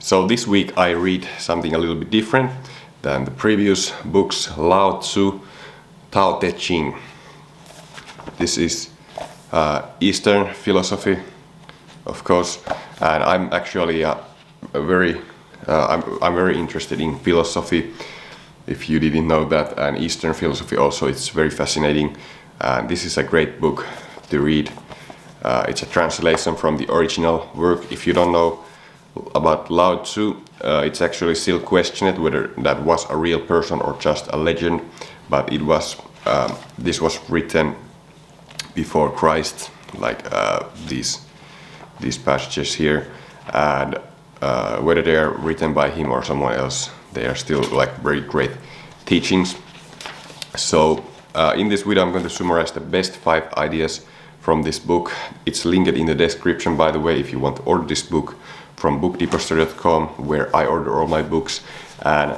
So this week I read something a little bit different than the previous books. Lao Tzu, Tao Te Ching. This is Eastern philosophy, of course, and I'm actually I'm very interested in philosophy. If you didn't know that, and Eastern philosophy also, it's very fascinating. And this is a great book to read. It's a translation from the original work. If you don't know about Lao Tzu, it's actually still questioned whether that was a real person or just a legend. But it was. This was written before Christ, like these passages here, and whether they are written by him or someone else, they are still like very great teachings. So in this video I'm going to summarize the best 5 ideas from this book. It's linked in the description, by the way, if you want to order this book from bookdeposter.com, where I order all my books, and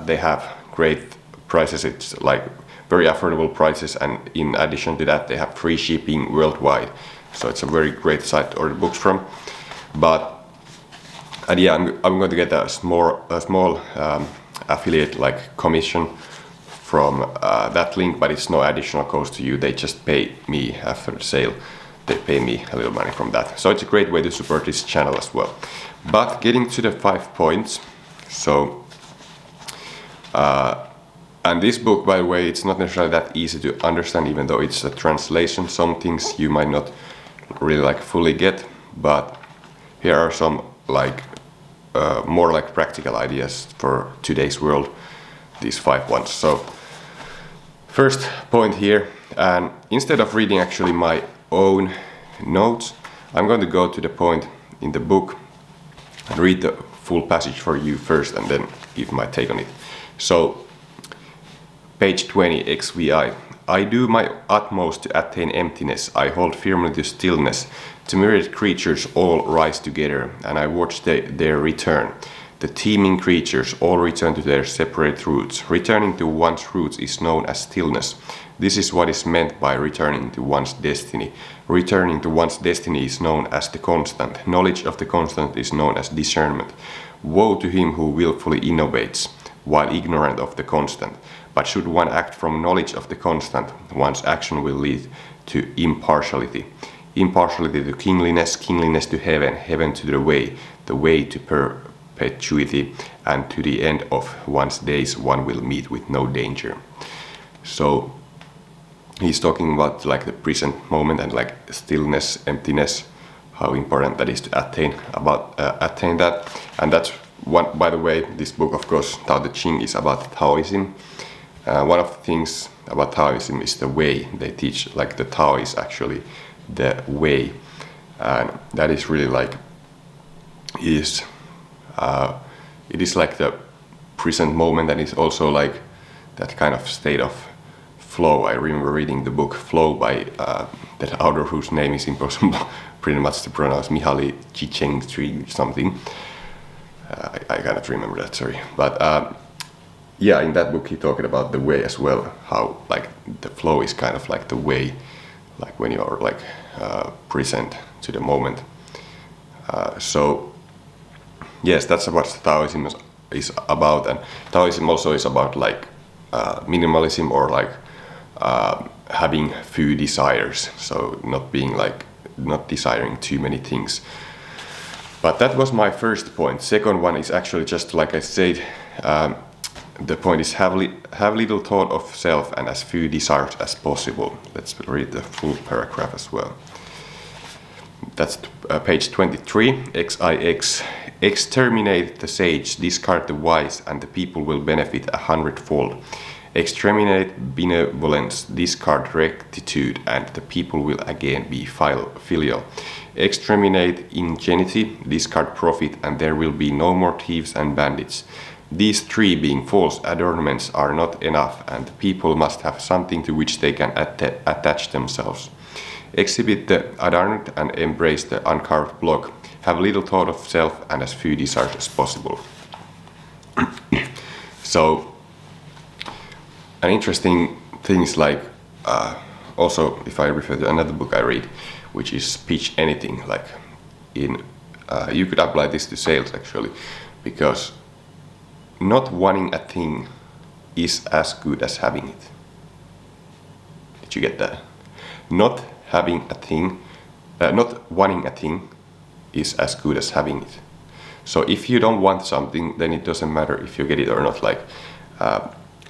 they have great prices. It's like very affordable prices, and in addition to that they have free shipping worldwide. So it's a very great site to order books from. And yeah, I'm going to get a small affiliate like commission from that link, but it's no additional cost to you. They just pay me after the sale. They pay me a little money from that. So it's a great way to support this channel as well. But getting to the 5 points. So, and this book, by the way, it's not necessarily that easy to understand, even though it's a translation. Some things you might not really like fully get, but here are some like more like practical ideas for today's world, these 5 ones. So first point here, and instead of reading actually my own notes, I'm going to go to the point in the book and read the full passage for you first and then give my take on it. So page 20, XVI. I do my utmost to attain emptiness. I hold firmly to stillness. To myriad creatures all rise together, and I watch their return. The teeming creatures all return to their separate roots. Returning to one's roots is known as stillness. This is what is meant by returning to one's destiny. Returning to one's destiny is known as the constant. Knowledge of the constant is known as discernment. Woe to him who willfully innovates, while ignorant of the constant. But should one act from knowledge of the constant, one's action will lead to impartiality. Impartiality to kingliness, kingliness to heaven, heaven to the way to perpetuity, and to the end of one's days one will meet with no danger. So he's talking about like the present moment and like stillness, emptiness, how important that is to attain that. And that's one, by the way, this book, of course, Tao Te Ching, is about Taoism. One of the things about Taoism is the way they teach, like the Tao is actually the way, and that is really like it is like the present moment, and it's also like that kind of state of flow. I remember reading the book Flow by that author whose name is impossible pretty much to pronounce, Mihaly Csikszentmihalyi something. I cannot remember that, sorry, but yeah, in that book he talked about the way as well, how like the flow is kind of like the way, like when you are like present to the moment. So yes, that's what Taoism is about, and Taoism also is about like minimalism, or like having few desires, so not desiring too many things. But that was my first point. Second one is actually just like I said, the point is have little thought of self and as few desires as possible. Let's read the full paragraph as well. That's page 23, XIX. Exterminate the sage, discard the wise, and the people will benefit 100-fold. Exterminate benevolence, discard rectitude, and the people will again be filial. Exterminate ingenuity, discard profit, and there will be no more thieves and bandits. These 3 being false adornments are not enough, and the people must have something to which they can attach themselves. Exhibit the adorned and embrace the uncarved block. Have little thought of self and as few desires as possible. So, an interesting thing is like, also if I refer to another book I read, which is Pitch Anything, like in, you could apply this to sales actually. because not wanting a thing is as good as having it. Did you get that? Not having a thing, not wanting a thing is as good as having it. So if you don't want something, then it doesn't matter if you get it or not. Like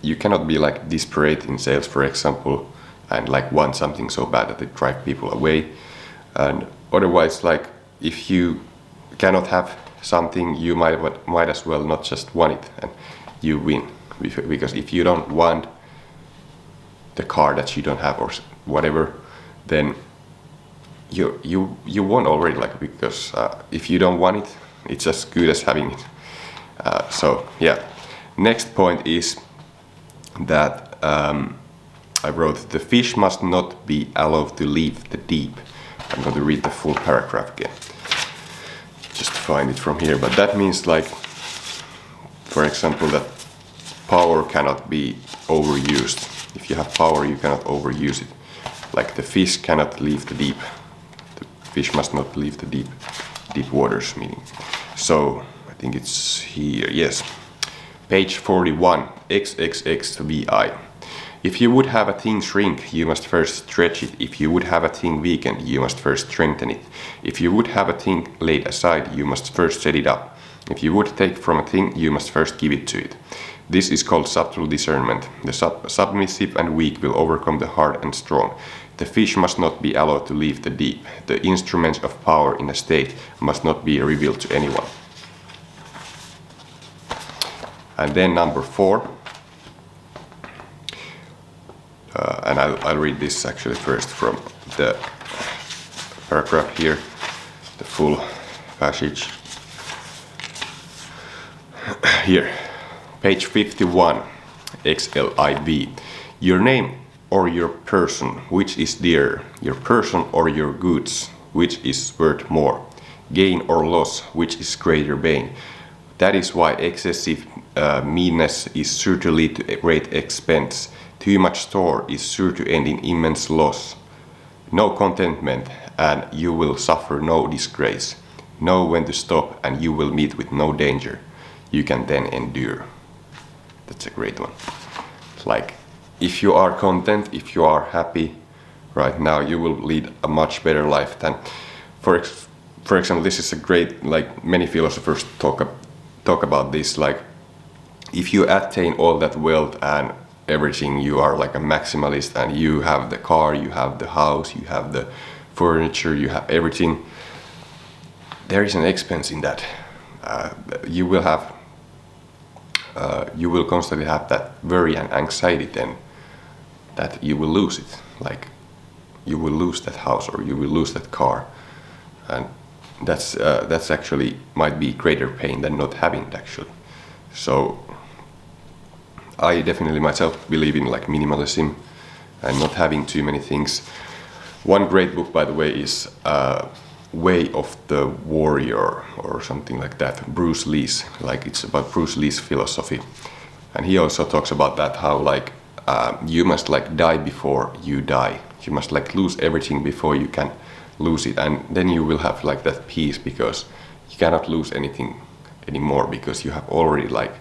you cannot be like desperate in sales, for example, and like want something so bad that it drive people away. And otherwise, like if you cannot have something, you might as well not just want it, and you win. Because if you don't want the car that you don't have or whatever, then you won already. Like because if you don't want it, it's as good as having it. So yeah. Next point is that I wrote, the fish must not be allowed to leave the deep. I'm going to read the full paragraph again. Just find it from here. But that means, like, for example, that power cannot be overused. If you have power, you cannot overuse it. Like the fish cannot leave the deep. The fish must not leave the deep waters, meaning. So I think it's here. Yes. Page 41, XXXVI. If you would have a thing shrink, you must first stretch it. If you would have a thing weaken, you must first strengthen it. If you would have a thing laid aside, you must first set it up. If you would take from a thing, you must first give it to it. This is called subtle discernment. The submissive and weak will overcome the hard and strong. The fish must not be allowed to leave the deep. The instruments of power in a state must not be revealed to anyone. And then number 4. And I'll read this actually first from the paragraph here, the full passage. Here, page 51, XLIV. Your name or your person, which is dearer? Your person or your goods, which is worth more? Gain or loss, which is greater bane? That is why excessive meanness is sure to lead to a great expense. Too much store is sure to end in immense loss. No contentment, and you will suffer no disgrace. Know when to stop, and you will meet with no danger. You can then endure. That's a great one. Like, if you are content, if you are happy right now, you will lead a much better life than, for example, this is a great, like many philosophers talk about this, like if you attain all that wealth and everything, you are like a maximalist and you have the car, you have the house, you have the furniture, you have everything. There is an expense in that. You will constantly have that worry and anxiety then that you will lose it. Like you will lose that house or you will lose that car, and that's actually might be greater pain than not having it actually. So I definitely myself believe in like minimalism and not having too many things. One great book, by the way, is Way of the Warrior or something like that. Bruce Lee's, like it's about Bruce Lee's philosophy, and he also talks about that how like you must like die before you die. You must like lose everything before you can lose it, and then you will have like that peace because you cannot lose anything anymore because you have already like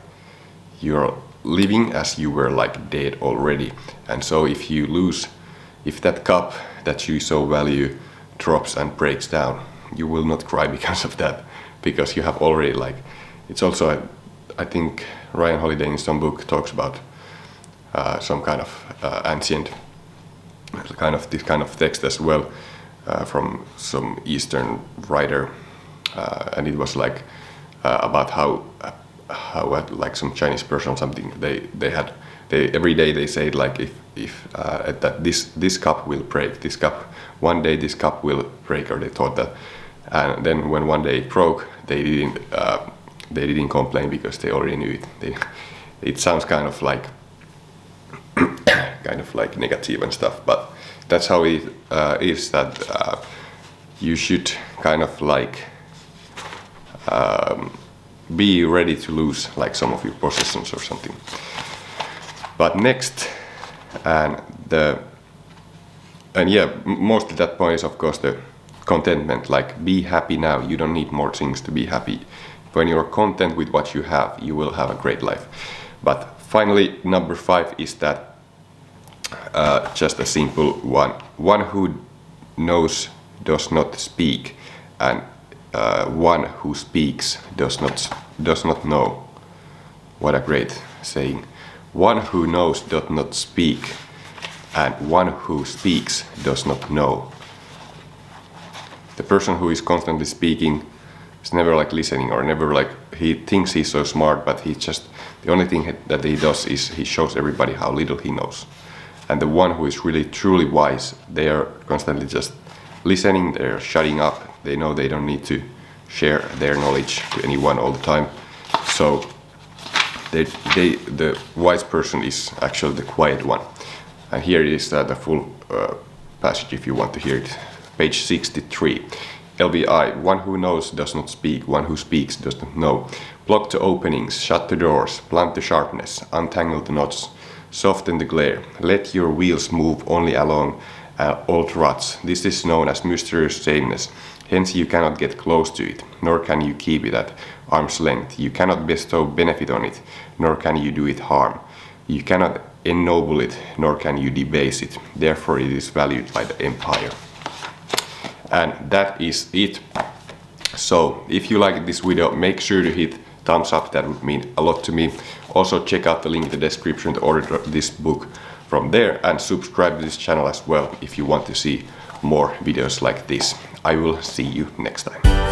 you're living as you were like dead already. And so if you lose, if that cup that you so value drops and breaks down, you will not cry because of that, because you have already like, it's also I think Ryan Holiday in some book talks about some kind of ancient kind of this kind of text as well from some Eastern writer, and it was like about how like some Chinese person or something, they every day they say like if that this cup will break, this cup one day this cup will break, or they thought that, and then when one day it broke, they didn't complain because they already knew it. It sounds kind of like negative and stuff, but that's how it is, that you should kind of like be ready to lose like some of your possessions or something. But next, mostly that point is of course the contentment, like be happy now. You don't need more things to be happy. when you're content with what you have, you will have a great life. But finally, number 5 is that just a simple one. One who knows does not speak, and one who speaks does not know. What a great saying. One who knows does not speak, and one who speaks does not know. The person who is constantly speaking is never like listening, or never like, he thinks he's so smart, but he just, the only thing that he does is he shows everybody how little he knows. And the one who is really truly wise, they are constantly just listening, they're shutting up, they know they don't need to share their knowledge to anyone all the time. So the wise person is actually the quiet one. And here is the full passage if you want to hear it. Page 63. LBI, one who knows does not speak, one who speaks does not know. Block the openings, shut the doors, blunt the sharpness, untangle the knots, soften the glare. Let your wheels move only along old ruts. This is known as mysterious sameness. Hence you cannot get close to it, nor can you keep it at arm's length. You cannot bestow benefit on it, nor can you do it harm. You cannot ennoble it, nor can you debase it. Therefore it is valued by the empire. And that is it. So if you like this video, make sure to hit thumbs up, that would mean a lot to me. Also check out the link in the description to order this book from there, and subscribe to this channel as well if you want to see more videos like this. I will see you next time.